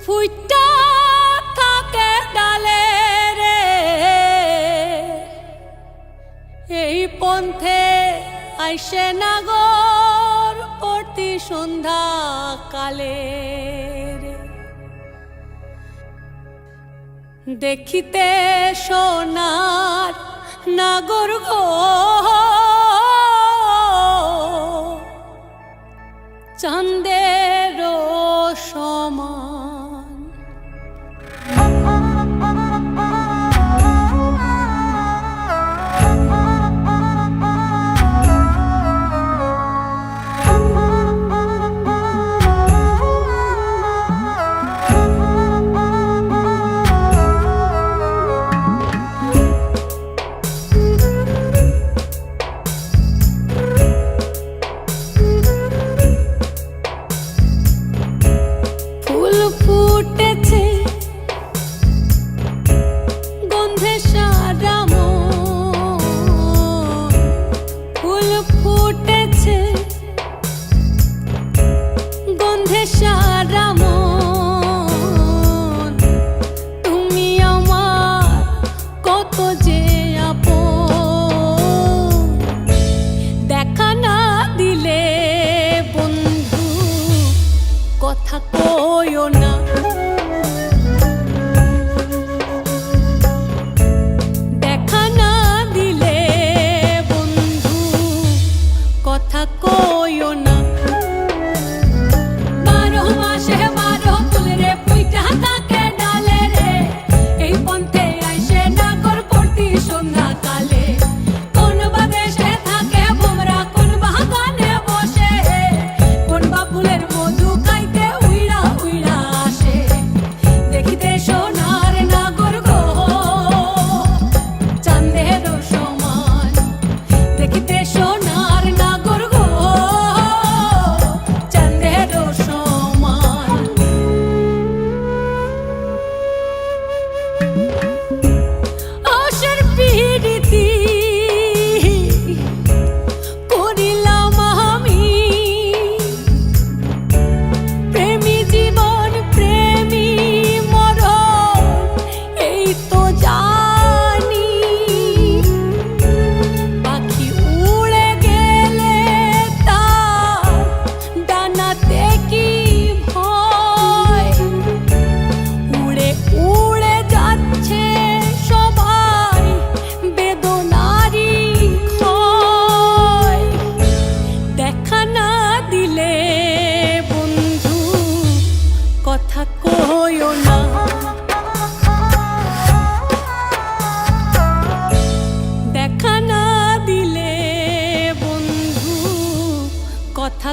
ফুইটা থাকে ডালে রে এই পন্থে আইসে নাগর প্রতি সন্ধ্যা কালে দেখিতে সোনার নাগর গো চাঁদের সমান ফুটেছে গন্ধে সারা মন ফুল ফুটেছে গন্ধে সারা মন তুমি আমার কত যে আপন দেখা না দিলে বন্ধু কথা কইও না দেখা না দিলে বন্ধু কথা কইও না 12 মাসে 12 ফুল রে ফুইটা থাকে ডালে রে এই পন্থে আইসে নাগর প্রতি সন্ধ্যা কালে কোন বাদেশে থাকে ভোমরা কোন বাগানে বসে কোন বা ফুলের মধু খাইতে উইড়া উইড়া আসে দেখিতে সোনার নাগর গো চাঁদের সমান দেখিতে সোনার নাগর গো চাঁদের সমান আশার পিরিতি করিলাম আমি প্রেমী জীবন প্রেমী মরণ এই তো জানি পাখি উড়ে গেলে তার ডানাতে কি ভয় উড়ে উড়ে যাচ্ছে সবাই বেদনারি ক্ষয় দেখা না দিলে বন্ধু কথা কইও না দেখা না দিলে বন্ধু কথা